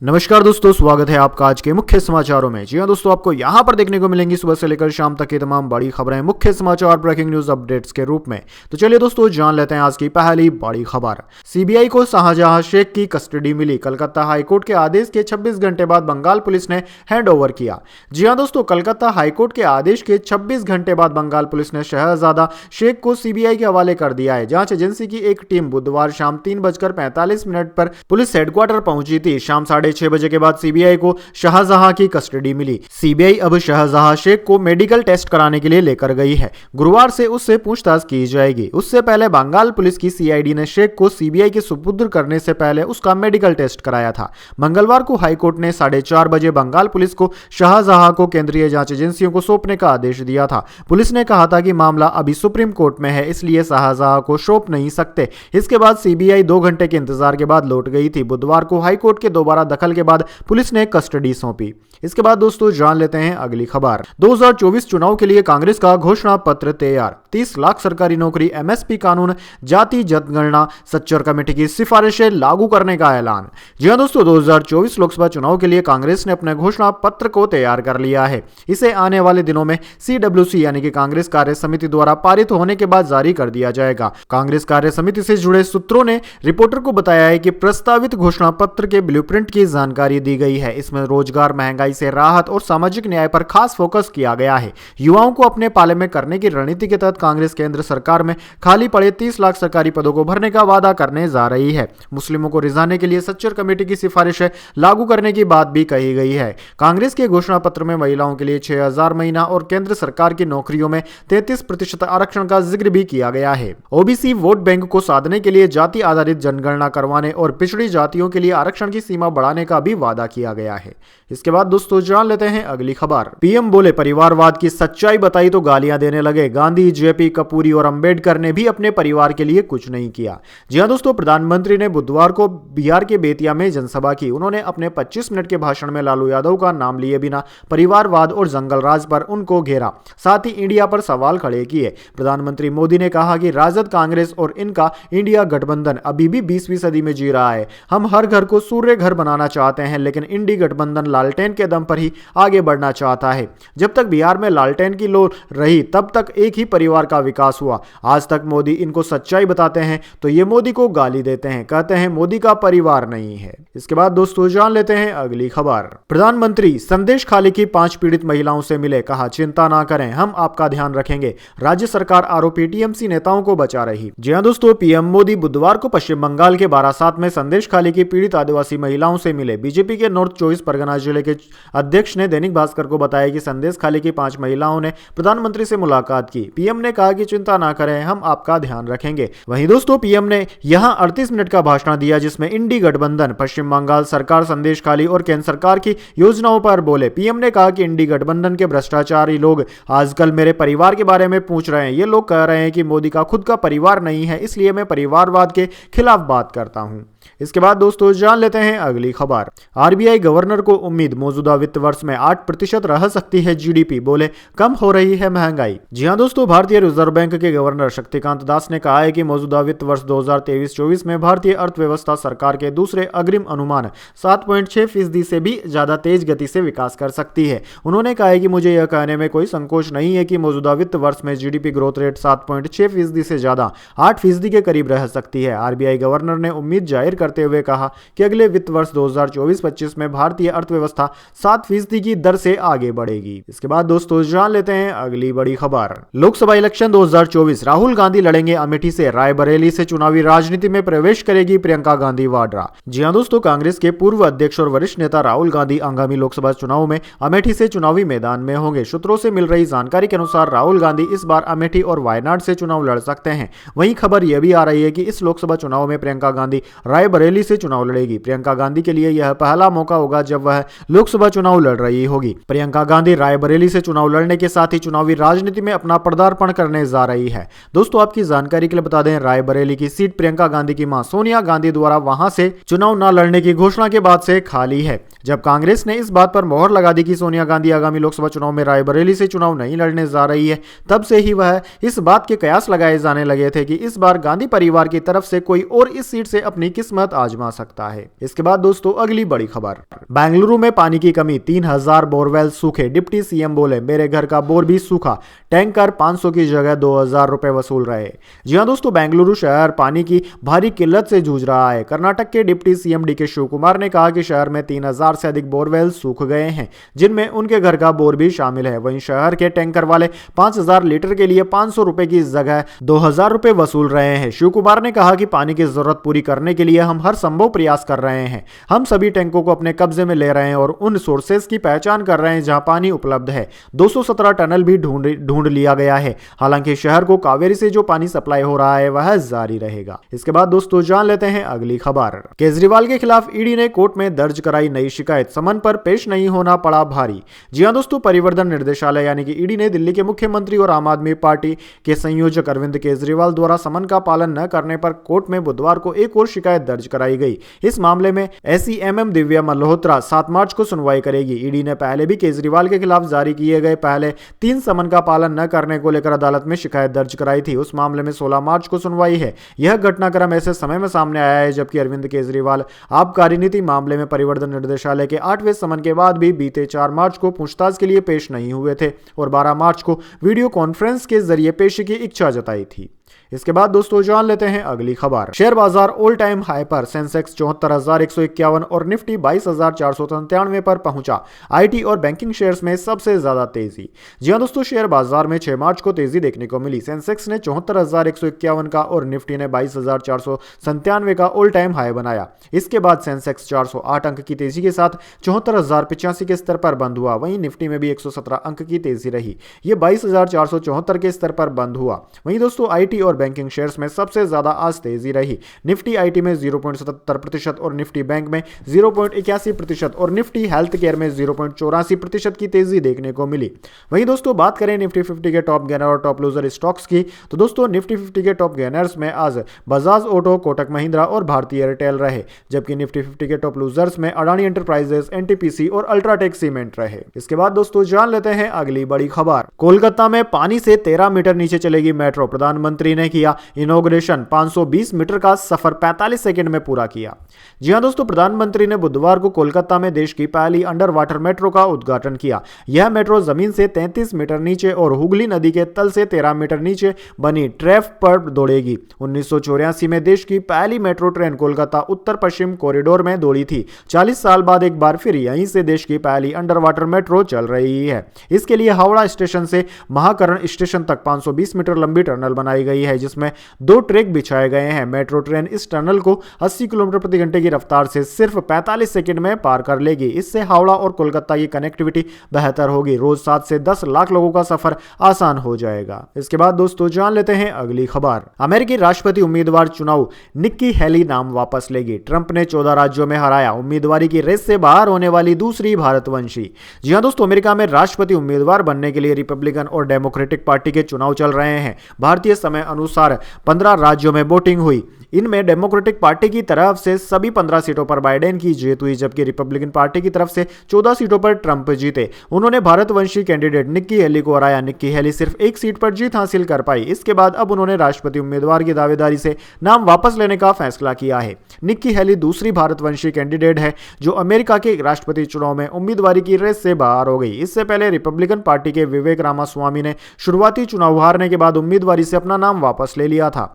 नमस्कार दोस्तों, स्वागत है आपका आज के मुख्य समाचारों में। जी हां दोस्तों, आपको यहां पर देखने को मिलेंगी सुबह से लेकर शाम तक की तमाम बड़ी खबरें मुख्य समाचार ब्रेकिंग न्यूज अपडेट्स के रूप में। तो चलिए दोस्तों, जान लेते हैं आज की पहली बड़ी खबर। सीबीआई को शाहजहां शेख की कस्टडी मिली। कलकत्ता हाईकोर्ट के आदेश के 26 घंटे बाद बंगाल पुलिस ने हैंडओवर किया। जी हां दोस्तों, कलकत्ता हाईकोर्ट के आदेश के 26 घंटे बाद बंगाल पुलिस ने शहजादा शेख को सीबीआई के हवाले कर दिया है। जांच एजेंसी की एक टीम बुधवार शाम 3:45 पर पुलिस हेडक्वार्टर पहुंची थी। शाम 6:30 बजे के बाद सीबीआई को शाहजहां की कस्टडी मिली। सीबीआई अब शाहजहां शेख को मेडिकल टेस्ट कराने के लिए लेकर गई है। गुरुवार से उससे पूछताछ की जाएगी। उससे पहले बंगाल पुलिस की सीआईडी ने शेख को सीबीआई के सुपुर्द करने से पहले उसका मेडिकल टेस्ट कराया था। मंगलवार को हाईकोर्ट ने 4:30 बजे बंगाल पुलिस को शाहजहां को केंद्रीय जांच एजेंसियों को सौंपने का आदेश दिया था। पुलिस ने कहा था कि मामला अभी सुप्रीम कोर्ट में है, इसलिए शाहजहां को सौंप नहीं सकते। इसके बाद सीबीआई 2 घंटे के इंतजार के बाद लौट गई थी। बुधवार को हाईकोर्ट के दोबारा दखल के बाद पुलिस ने कस्टडी सौंपी। इसके बाद दोस्तों, जान लेते हैं अगली खबर। 2024 चुनाव के लिए कांग्रेस का घोषणा पत्र तैयार। 30 लाख सरकारी नौकरी, एमएसपी कानून, जाति जनगणना, सच्चर कमेटी की सिफारिशें लागू करने का ऐलान। जी हां दोस्तों, 2024 लोकसभा चुनाव के लिए कांग्रेस ने अपने घोषणा पत्र को तैयार कर लिया है। इसे आने वाले दिनों में सीडब्ल्यूसी यानी कि कांग्रेस कार्य समिति द्वारा पारित होने के बाद जारी कर दिया जाएगा। कांग्रेस कार्य समिति से जुड़े सूत्रों ने रिपोर्टर को बताया है कि प्रस्तावित घोषणा पत्र के ब्लूप्रिंट की जानकारी दी गई है। इसमें रोजगार, महंगाई से राहत और सामाजिक न्याय पर खास फोकस किया गया है। युवाओं को अपने पाले में करने की रणनीति के तहत कांग्रेस केंद्र सरकार में खाली पड़े 30 लाख सरकारी पदों को भरने का वादा करने जा रही है। मुस्लिमों को रिझाने के लिए सच्चर कमेटी की सिफारिशें लागू करने की बात भी कही गई है। कांग्रेस के घोषणा पत्र में महिलाओं के लिए 6,000 महीना और केंद्र सरकार की नौकरियों में 33% आरक्षण का जिक्र भी किया गया है। ओबीसी वोट बैंक को साधने के लिए जाति आधारित जनगणना करवाने और पिछड़ी जातियों के लिए आरक्षण की सीमा बढ़ाने का भी वादा किया गया है। इसके बाद दोस्तों, जान लेते हैं अगली खबर। पीएम बोले, परिवारवाद की सच्चाई बताई तो गालियां देने लगे। गांधी, जेपी, कपूरी और अंबेडकर ने भी अपने परिवार के लिए कुछ नहीं किया। जी हां दोस्तों, प्रधानमंत्री ने बुधवार को बिहार के बेतिया में जनसभा की। उन्होंने अपने 25 मिनट के भाषण में लालू यादव का नाम लिए बिना परिवारवाद और जंगलराज पर उनको घेरा, साथ ही इंडिया पर सवाल खड़े किए। प्रधानमंत्री मोदी ने कहा कि राजद, कांग्रेस और इनका इंडिया गठबंधन अभी भी 20वीं सदी में जी रहा है। हम हर घर को सूर्य घर बनाना चाहते हैं, लेकिन इंडी गठबंधन लालटेन के दम पर ही आगे बढ़ना चाहता है। जब तक बिहार में लालटेन की लो रही, तब तक एक ही परिवार का विकास हुआ। आज तक मोदी इनको सच्चाई बताते हैं तो ये मोदी को गाली देते हैं, कहते हैं मोदी का परिवार नहीं है। इसके बाद दोस्तों, जान लेते हैं अगली खबर। प्रधानमंत्री संदेश खाली की 5 पीड़ित महिलाओं से मिले, कहा चिंता ना करें, हम आपका ध्यान रखेंगे। राज्य सरकार आरोपी टीएमसी नेताओं को बचा रही। जी हां दोस्तों, पीएम मोदी बुधवार को पश्चिम बंगाल के बारासात में संदेश खाली की पीड़ित आदिवासी महिलाओं से मिले। बीजेपी के नॉर्थ 24 परगना जिले के अध्यक्ष ने दैनिक भास्कर को बताया कि संदेश खाली की 5 महिलाओं ने प्रधानमंत्री से मुलाकात की। पीएम ने कहा कि चिंता ना करें, हम आपका ध्यान रखेंगे। वहीं दोस्तों, पीएम ने यहां 38 मिनट का भाषण दिया, जिसमें इंडी गठबंधन, पश्चिम बंगाल सरकार, संदेश खाली और केंद्र सरकार की योजनाओं पर बोले। पीएम ने कहा कि इंडी गठबंधन के भ्रष्टाचारी लोग आजकल मेरे परिवार के बारे में पूछ रहे हैं। ये लोग कह रहे हैं कि मोदी का खुद का परिवार नहीं है, इसलिए मैं परिवारवाद के खिलाफ बात करता हूं। इसके बाद दोस्तों, जान लेते हैं अगली खबर। आरबीआई गवर्नर को उम्मीद, मौजूदा वित्त वर्ष में 8% रह सकती है जीडीपी, बोले कम हो रही है महंगाई। जी हां दोस्तों, भारतीय रिजर्व बैंक के गवर्नर शक्तिकांत दास ने कहा है कि मौजूदा वित्त वर्ष 2023-24 में भारतीय अर्थव्यवस्था सरकार के दूसरे अग्रिम अनुमान 7.6% से भी ज्यादा तेज गति से विकास कर सकती है। उन्होंने कहा है कि मुझे यह कहने में कोई संकोच नहीं है कि मौजूदा वित्त वर्ष में जीडीपी ग्रोथ रेट 7.6% से ज्यादा 8% के करीब रह सकती है। आरबीआई गवर्नर ने उम्मीद जाहिर करते हुए कहा कि अगले वित्त वर्ष 2024-25 में भारतीय अर्थव्यवस्था 7% की दर से आगे बढ़ेगी। इसके बाद दोस्तों, जान लेते हैं अगली बड़ी खबर। लोकसभा इलेक्शन 2024, राहुल गांधी लड़ेंगे अमेठी से। रायबरेली से चुनावी राजनीति में प्रवेश करेगी प्रियंका गांधी वाड्रा। जी हां दोस्तों, कांग्रेस के पूर्व अध्यक्ष और वरिष्ठ नेता राहुल गांधी आगामी लोकसभा चुनाव में अमेठी से चुनावी मैदान में होंगे। सूत्रों से मिल रही जानकारी के अनुसार राहुल गांधी इस बार अमेठी और वायनाड से चुनाव लड़ सकते हैं। वहीं खबर यह भी आ रही है कि इस लोकसभा चुनाव में प्रियंका गांधी रायबरेली से चुनाव लड़ेगी। प्रियंका गांधी के लिए यह पहला मौका होगा जब वह लोकसभा चुनाव लड़ रही होगी। प्रियंका गांधी रायबरेली से चुनाव लड़ने के साथ ही चुनावी राजनीति में अपना पदार्पण करने जा रही है। दोस्तों, आपकी जानकारी के लिए बता दें, रायबरेली की सीट प्रियंका गांधी की मां सोनिया गांधी द्वारा वहां से चुनाव न लड़ने की घोषणा के बाद से खाली है। जब कांग्रेस ने इस बात पर मोहर लगा दी कि सोनिया गांधी आगामी लोकसभा चुनाव में रायबरेली से चुनाव नहीं लड़ने जा रही है, तब से ही वह इस बात के कयास लगाए जाने लगे थे कि इस बार गांधी परिवार की तरफ से कोई और इस सीट से अपनी किस्मत आजमा सकता है। इसके बाद दोस्तों, दोस्तों अगली बड़ी खबर, बेंगलुरु में पानी की कमी, 3000 बोरवेल सूखे, डिप्टी सीएम बोले मेरे घर का बोर भी सूखा, टैंकर 500 की जगह 2000 रुपए वसूल रहे। जी हां दोस्तों, बेंगलुरु शहर पानी की भारी किल्लत से जूझ रहा है। कर्नाटक के deputy CM DK Shiv Kumar ने कहा कि शहर में 3000 से अधिक बोरवेल सूख गए हैं, जिनमें उनके घर का बोर भी शामिल है। वहीं शहर के टैंकर वाले 5000 लीटर के लिए 500 रुपए की जगह 2000 रुपए वसूल रहे हैं। शिव कुमार ने कहा कि पानी की जरूरत पूरी करने के लिए हम हर संभव प्रयास कर रहे हैं। हम सभी टैंकों को अपने कब्जे में ले रहे हैं और उन सोर्सेस की पहचान कर रहे हैं जहां पानी उपलब्ध है। 217 टनल भी ढूंढ लिया गया है। हालांकि शहर को कावेरी से जो पानी सप्लाई हो रहा है वह जारी रहेगा। इसके बाद दोस्तों जान लेते हैं अगली खबर, केजरीवाल के खिलाफ ईडी ने कोर्ट में दर्ज कराई नई शिकायत, समन पर पेश नहीं होना पड़ा भारी। जी हां दोस्तों, परिवर्तन निर्देशालय यानी कि ईडी ने दिल्ली के मुख्यमंत्री और आम आदमी पार्टी के संयोजक अरविंद केजरीवाल द्वारा समन का पालन न करने पर कोर्ट में बुधवार को एक और शिकायत दर्ज कराई गई। इस मामले में एसईएमएम दिव्या मल्होत्रा 7 मार्च को सुनवाई करेगी। ईडी ने पहले भी केजरीवाल के खिलाफ जारी किए गए पहले 3 समन का पालन न करने को लेकर अदालत में शिकायत दर्ज कराई थी। उस मामले में 16 मार्च को सुनवाई है। यह घटनाक्रम ऐसे समय में सामने आया है जबकि अरविंद केजरीवाल आबकारी नीति मामले में परिवर्तन निर्देशालय के 8वें समन के बाद भी बीते 4 मार्च को पूछताछ के लिए पेश नहीं हुए थे और 12 मार्च को वीडियो कॉन्फ्रेंस के जरिए पेशी की इच्छा जताई थी। इसके बाद दोस्तों जान लेते हैं अगली खबर, शेयर बाजार ऑल टाइम हाई पर, सेंसेक्स 74,151 और निफ्टी 22,497 पर पहुंचा। आईटी और बैंकिंग शेयर्स में सबसे ज्यादा तेजी। जी हां दोस्तों, शेयर बाजार में 6 मार्च को तेजी देखने को मिली। सेंसेक्स ने 74,151 का और निफ्टी ने 22,497 का ऑल टाइम हाई बनाया। इसके बाद सेंसेक्स 408 अंक की तेजी के साथ 74,085 के स्तर पर बंद हुआ। वहीं निफ्टी में भी 117 अंक की तेजी रही। यह 22,474 के स्तर पर बंद हुआ। वहीं दोस्तों आईटी और बैंकिंग शेयर्स में सबसे ज्यादा आज तेजी रही। निफ्टी आईटी में 0.77% और निफ्टी बैंक में 0.81% और निफ्टी हेल्थ केयर में 0.84% की तेजी देखने को मिली। वहीं दोस्तों बात करें निफ्टी 50 के टॉप गेनर और टॉप लूजर स्टॉक्स की, तो दोस्तों निफ्टी 50 के टॉप गेनर्स में आज बजाज ऑटो, कोटक महिंद्रा और भारतीय एयरटेल रहे, जबकि निफ्टी 50 के टॉप लूजर्स में अडानी एंटरप्राइजेस, एनटीपीसी और अल्ट्राटेक सीमेंट रहे। इसके बाद दोस्तों जान लेते हैं अगली बड़ी खबर, कोलकाता में पानी से 13 मीटर नीचे चलेगी मेट्रो, प्रधानमंत्री ने किया इनॉग्रेशन, 520 मीटर का सफर 45 सेकंड में पूरा किया। जी हां दोस्तों, प्रधानमंत्री ने बुधवार को कोलकाता में देश की पहली अंडर वाटर मेट्रो का उद्घाटन किया। यह मेट्रो जमीन से 33 मीटर नीचे और हुगली नदी के तल से 13 मीटर नीचे बनी ट्रैक पर दौड़ेगी। 1984 में देश की पहली मेट्रो ट्रेन कोलकाता उत्तर पश्चिम कॉरिडोर में दौड़ी थी। 40 साल बाद एक बार फिर यहीं से देश की पहली अंडर वाटर मेट्रो चल रही है। इसके लिए हावड़ा स्टेशन से महाकरण स्टेशन तक 520 मीटर लंबी टनल बनाई गई है, जिसमें 2 ट्रैक बिछाए गए हैं। मेट्रो ट्रेन इस टनल को 80 किलोमीटर प्रति घंटे की रफ्तार से सिर्फ 45 सेकंड में पार कर लेगी। इससे हावड़ा और कोलकाता की कनेक्टिविटी बेहतर होगी। रोज 7 से 10 लाख लोगों का सफर आसान हो जाएगा। इसके बाद दोस्तों जान लेते हैं अगली खबर, अमेरिकी राष्ट्रपति उम्मीदवार चुनाव, निक्की हेली नाम वापस लेगी। ट्रंप ने 14 राज्यों में हराया, उम्मीदवारी की रेस से बाहर होने वाली दूसरी भारतवंशी। जी हां दोस्तों, अमेरिका में राष्ट्रपति उम्मीदवार बनने के लिए रिपब्लिकन और डेमोक्रेटिक पार्टी के चुनाव चल रहे हैं। भारतीय समय अनुसार 15 राज्यों में वोटिंग हुई। इनमें डेमोक्रेटिक पार्टी की तरफ से सभी 15 सीटों पर बाइडेन की जीत हुई, जबकि रिपब्लिकन पार्टी की तरफ से 14 सीटों पर ट्रंप जीते। उन्होंने भारतवंशी कैंडिडेट निक्की हेली को हराया। निक्की हेली सिर्फ 1 सीट पर जीत हासिल कर पाई। इसके बाद अब उन्होंने राष्ट्रपति उम्मीदवार की दावेदारी से नाम वापस लेने का फैसला किया है। निक्की हेली दूसरी भारतवंशी कैंडिडेट है जो अमेरिका के राष्ट्रपति चुनाव में उम्मीदवारी की रेस से बाहर हो गई। इससे पहले रिपब्लिकन पार्टी के विवेक रामास्वामी ने शुरुआती चुनाव हारने के बाद उम्मीदवारी से अपना नाम वापस ले लिया था।